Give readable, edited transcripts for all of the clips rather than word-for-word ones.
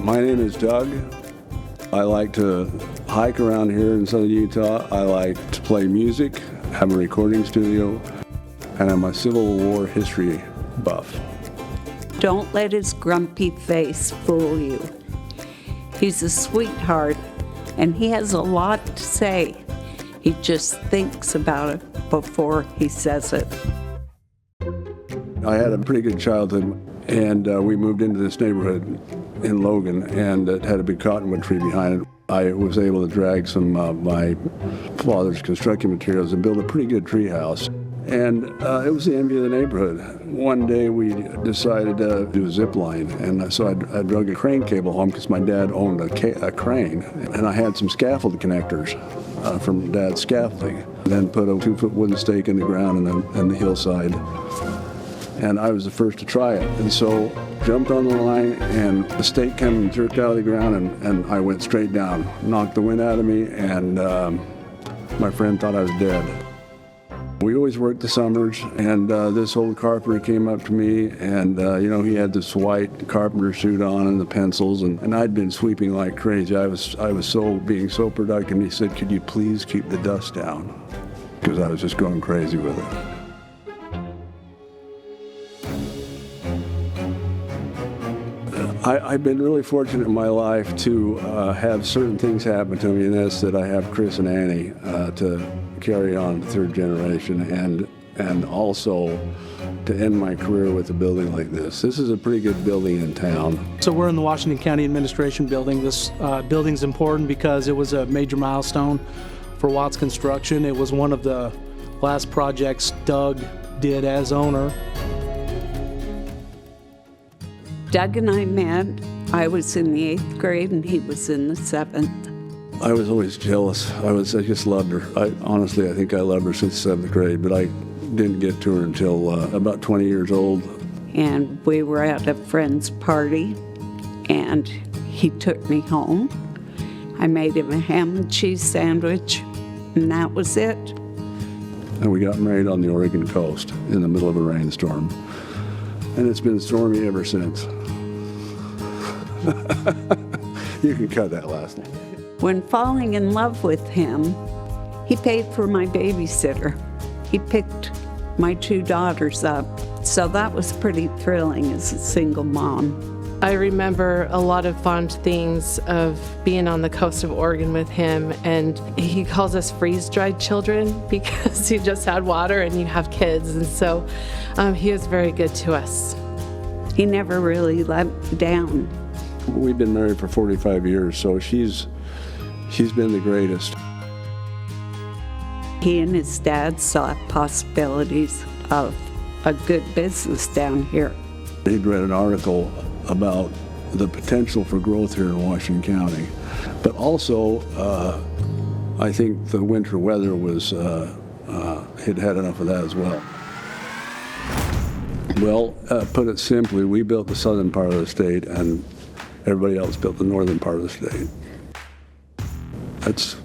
My name is Doug. I like to hike around here in southern Utah. I like to play music, have a recording studio, and I'm a Civil War history buff. Don't let his grumpy face fool you. He's a sweetheart, and he has a lot to say. He just thinks about it before he says it. I had a pretty good childhood, and we moved into this neighborhood in Logan, and it had a big cottonwood tree behind it. I was able to drag some of my father's construction materials and build a pretty good tree house. And it was the envy of the neighborhood. One day we decided to do a zip line, and so I drug a crane cable home because my dad owned a crane, and I had some scaffold connectors from Dad's scaffolding. Then put a 2-foot wooden stake in the ground and the hillside, and I was the first to try it. And so jumped on the line, and the stake came and jerked out of the ground, and I went straight down, knocked the wind out of me, and my friend thought I was dead. We always worked the summers, and this old carpenter came up to me, and he had this white carpenter suit on and the pencils, and I'd been sweeping like crazy. I was being so productive. He said, "Could you please keep the dust down?" Because I was just going crazy with it. I've been really fortunate in my life to have certain things happen to me, and that's that I have Chris and Annie to carry on the third generation, and also to end my career with a building like this. This is a pretty good building in town. So we're in the Washington County Administration Building. This building's important because it was a major milestone for Watts Construction. It was one of the last projects Doug did as owner. Doug and I met. I was in the 8th grade and he was in the 7th. I was always jealous. I just loved her. Honestly, I think I loved her since 7th grade, but I didn't get to her until about 20 years old. And we were at a friend's party, and he took me home. I made him a ham and cheese sandwich, and that was it. And we got married on the Oregon coast in the middle of a rainstorm. And it's been stormy ever since. You can cut that last name. When falling in love with him, he paid for my babysitter. He picked my 2 daughters up, so that was pretty thrilling as a single mom. I remember a lot of fond things of being on the coast of Oregon with him, and he calls us freeze-dried children because he just had water and you have kids, and so he was very good to us. He never really let me down. We've been married for 45 years, so she's been the greatest. He and his dad saw possibilities of a good business down here. He'd read an article about the potential for growth here in Washington County, but also I think the winter weather was, he'd had enough of that as well. Well, put it simply, we built the southern part of the state, and everybody else built the northern part of the state.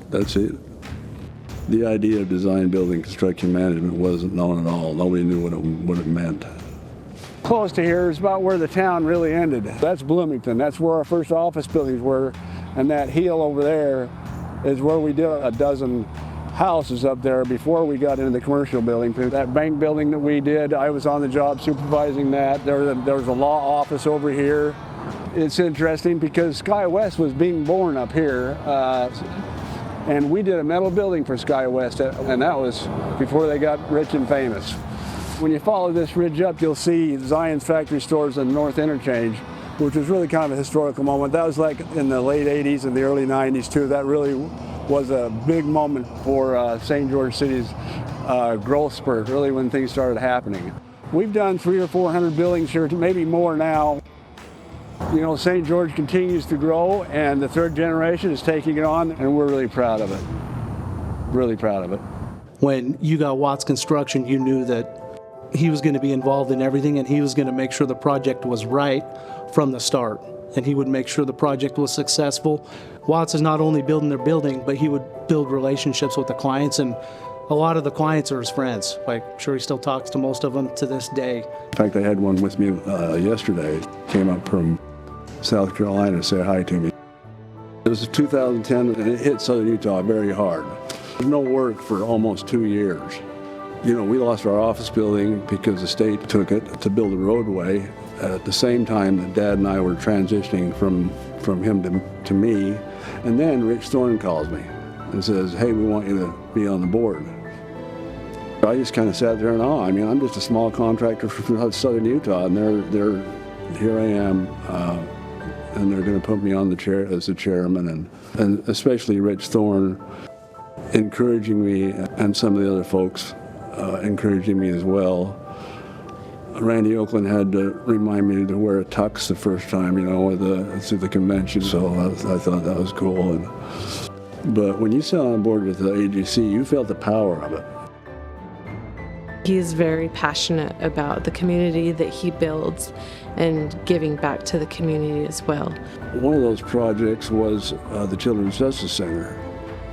That's it. The idea of design, building, construction management wasn't known at all. Nobody knew what it meant. Close to here is about where the town really ended. That's Bloomington. That's where our first office buildings were, and that hill over there is where we did a dozen houses up there before we got into the commercial building. That bank building that we did, I was on the job supervising that. There was a law office over here. It's interesting because SkyWest was being born up here, and we did a metal building for SkyWest, and that was before they got rich and famous. When you follow this ridge up, you'll see Zion's factory stores and North Interchange, which was really kind of a historical moment. That was like in the late 80s and the early 90s too. That really was a big moment for St. George City's growth spurt, really when things started happening. We've done 300 or 400 buildings here, maybe more now. You know, St. George continues to grow, and the third generation is taking it on, and we're really proud of it. Really proud of it. When you got Watts Construction, you knew that he was going to be involved in everything, and he was going to make sure the project was right from the start, and he would make sure the project was successful. Watts is not only building their building, but he would build relationships with the clients, and a lot of the clients are his friends. Like, I'm sure he still talks to most of them to this day. In fact, I had one with me yesterday. Came up from South Carolina to say hi to me. It was 2010 and it hit Southern Utah very hard. There was no work for almost 2 years. You know, we lost our office building because the state took it to build a roadway. At the same time that Dad and I were transitioning from him to me. And then Rich Thorne calls me and says, hey, we want you to be on the board. I just kind of sat there in awe. I mean, I'm just a small contractor from Southern Utah, and here I am, and they're going to put me on the chair as the chairman, and especially Rich Thorne encouraging me, and some of the other folks encouraging me as well. Randy Oakland had to remind me to wear a tux the first time, you know, to the convention, so I thought that was cool. But when you sat on board with the AGC, you felt the power of it. He is very passionate about the community that he builds and giving back to the community as well. One of those projects was the Children's Justice Center.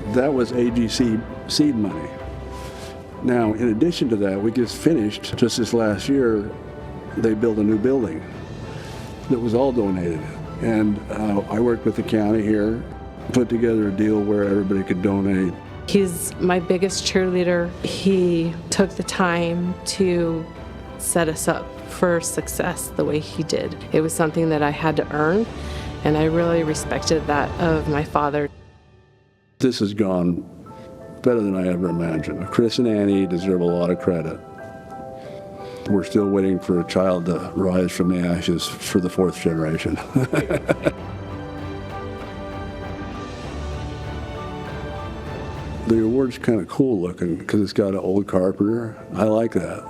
That was AGC seed money. Now, in addition to that, we just finished, just this last year, they built a new building that was all donated. And I worked with the county here, put together a deal where everybody could donate. He's my biggest cheerleader. He took the time to set us up for success the way he did. It was something that I had to earn, and I really respected that of my father. This has gone better than I ever imagined. Chris and Annie deserve a lot of credit. We're still waiting for a child to rise from the ashes for the 4th generation. The award's kind of cool looking because it's got an old carpenter. I like that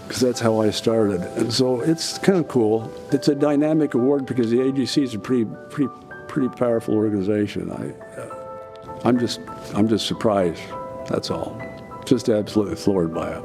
because that's how I started. And so it's kind of cool. It's a dynamic award because the AGC is a pretty powerful organization. I'm just surprised, that's all. Just absolutely floored by it.